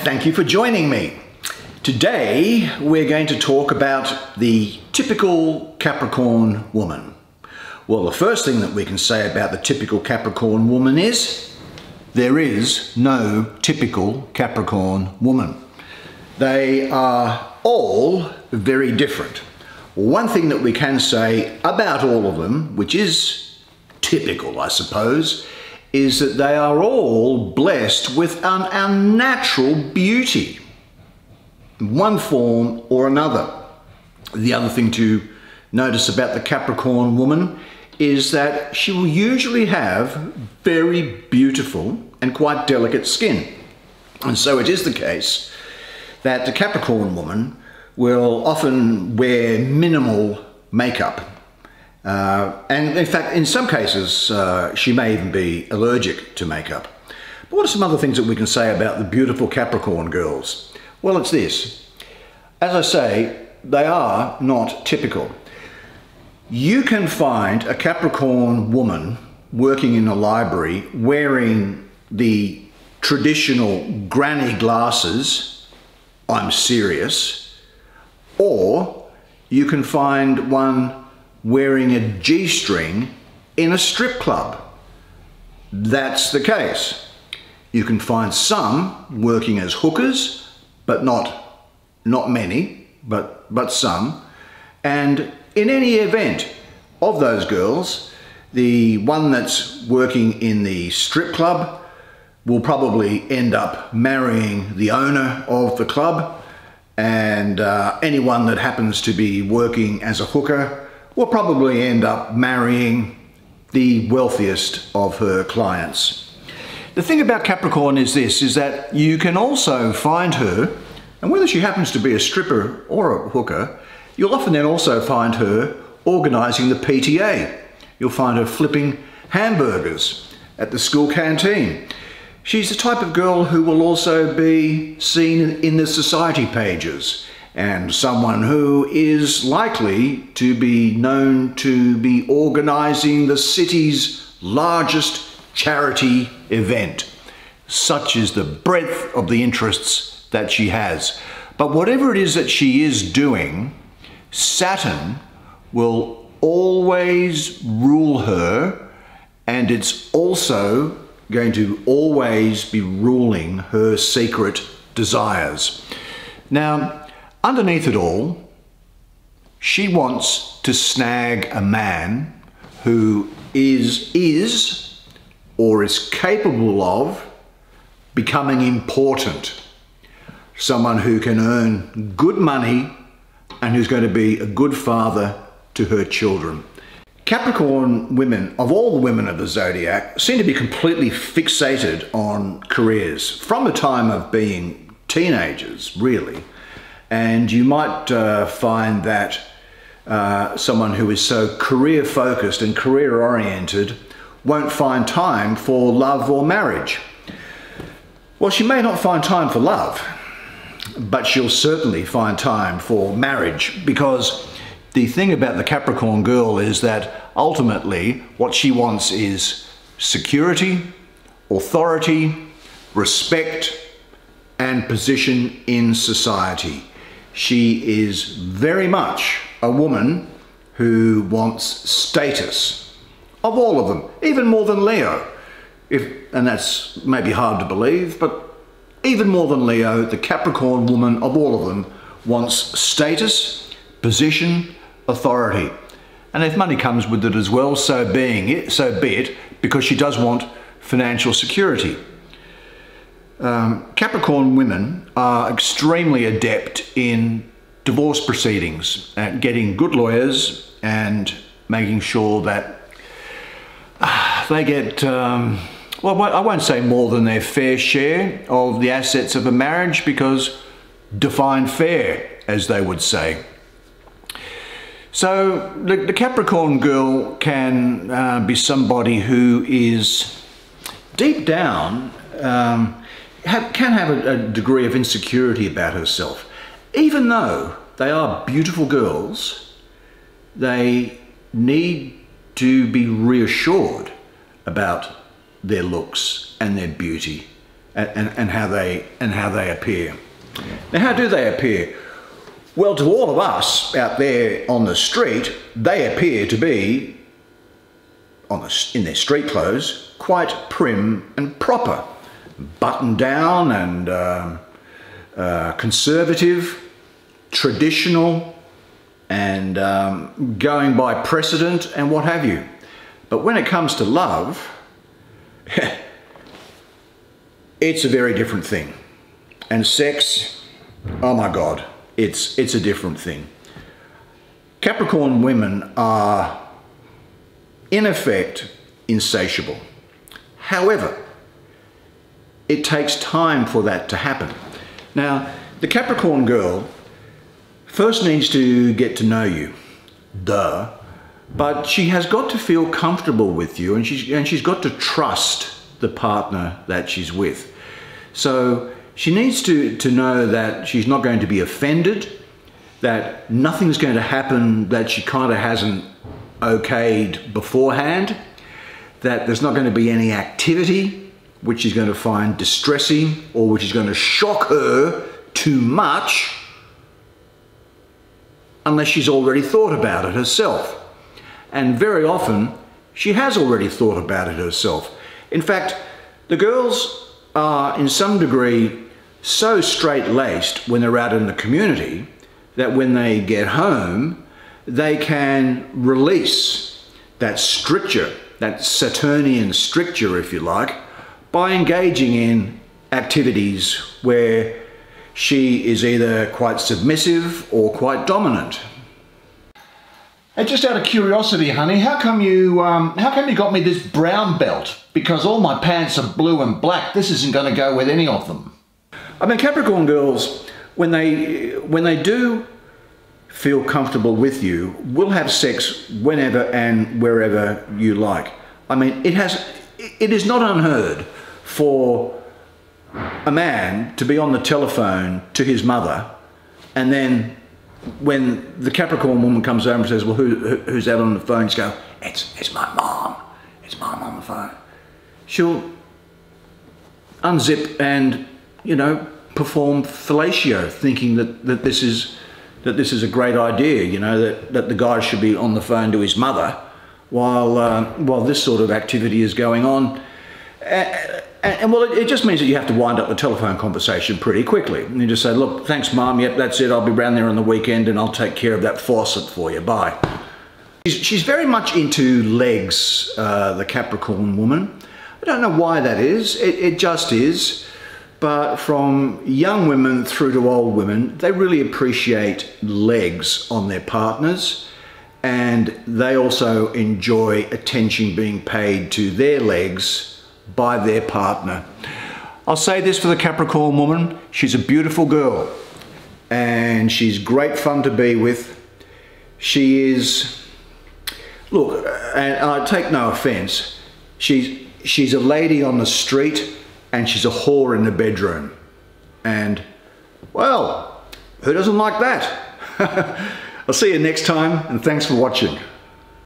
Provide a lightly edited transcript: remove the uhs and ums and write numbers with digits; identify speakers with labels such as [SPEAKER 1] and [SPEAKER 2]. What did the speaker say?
[SPEAKER 1] thank you for joining me. Today we're going to talk about the typical Capricorn woman. Well, the first thing that we can say about the typical Capricorn woman is there is no typical Capricorn woman. They are all very different. One thing that we can say about all of them, which is typical, I suppose, is that they are all blessed with an unnatural beauty, in one form or another. The other thing to notice about the Capricorn woman is that she will usually have very beautiful and quite delicate skin. And so it is the case that the Capricorn woman will often wear minimal makeup. And in fact, in some cases, she may even be allergic to makeup. But what are some other things that we can say about the beautiful Capricorn girls? Well, it's this. As I say, they are not typical. You can find a Capricorn woman working in a library wearing the traditional granny glasses, I'm serious, or you can find one wearing a G-string in a strip club. That's the case. You can find some working as hookers, but not many, but some. And in any event of those girls, the one that's working in the strip club will probably end up marrying the owner of the club, and anyone that happens to be working as a hooker will probably end up marrying the wealthiest of her clients. The thing about Capricorn is this, is that you can also find her, and whether she happens to be a stripper or a hooker, you'll often then also find her organising the PTA. You'll find her flipping hamburgers at the school canteen. She's the type of girl who will also be seen in the society pages, and someone who is likely to be known to be organising the city's largest charity event. Such is the breadth of the interests that she has. But whatever it is that she is doing, Saturn will always rule her, and it's also going to always be ruling her secret desires. Now, underneath it all, she wants to snag a man who is or is capable of becoming important. Someone who can earn good money and who's going to be a good father to her children. Capricorn women, of all the women of the zodiac, seem to be completely fixated on careers from the time of being teenagers, really. And you might find that someone who is so career focused and career oriented won't find time for love or marriage. Well, she may not find time for love, but she'll certainly find time for marriage, because the thing about the Capricorn girl is that ultimately what she wants is security, authority, respect, and position in society. She is very much a woman who wants status, of all of them, even more than Leo. And that's maybe hard to believe, but even more than Leo, the Capricorn woman of all of them wants status, position, authority. And if money comes with it as well, so be it, because she does want financial security. Capricorn women are extremely adept in divorce proceedings, at getting good lawyers and making sure that they get, well, I won't say more than their fair share of the assets of a marriage, because define fair, as they would say. So the Capricorn girl can be somebody who is deep down, can have a degree of insecurity about herself. Even though they are beautiful girls, they need to be reassured about their looks and their beauty and how they appear. Now, how do they appear? Well, to all of us out there on the street, they appear to be, in their street clothes, quite prim and proper, buttoned down and conservative, traditional, and going by precedent and what have you. But when it comes to love, it's a very different thing. And sex, oh my God, it's a different thing. Capricorn women are, in effect, insatiable. However, it takes time for that to happen. Now, the Capricorn girl first needs to get to know you, duh, but she has got to feel comfortable with you, and she's got to trust the partner that she's with. So she needs to know that she's not going to be offended, that nothing's going to happen that she kind of hasn't okayed beforehand, that there's not going to be any activity which she's going to find distressing or which is going to shock her too much, unless she's already thought about it herself. And very often she has already thought about it herself. In fact, the girls are in some degree so straight-laced when they're out in the community that when they get home, they can release that stricture, that Saturnian stricture, if you like, by engaging in activities where she is either quite submissive or quite dominant. And just out of curiosity, honey, how come you got me this brown belt? Because all my pants are blue and black. This isn't going to go with any of them. I mean, Capricorn girls, when they do feel comfortable with you, will have sex whenever and wherever you like. I mean, it is not unheard for a man to be on the telephone to his mother, and then when the Capricorn woman comes home and says, well, who's that on the phone? She'll go, it's my mom. It's mom on the phone. She'll unzip and, you know, perform fellatio, thinking that this is a great idea, you know, that the guy should be on the phone to his mother while this sort of activity is going on. And well, it just means that you have to wind up the telephone conversation pretty quickly. And you just say, look, thanks, Mum. Yep, that's it. I'll be around there on the weekend and I'll take care of that faucet for you. Bye. She's very much into legs, the Capricorn woman. I don't know why that is. It just is. But from young women through to old women, they really appreciate legs on their partners. And they also enjoy attention being paid to their legs by their partner. I'll say this for the Capricorn woman, she's a beautiful girl and she's great fun to be with. She is, look, and I take no offense, she's a lady on the street and she's a whore in the bedroom. And, well, who doesn't like that? I'll see you next time, and thanks for watching.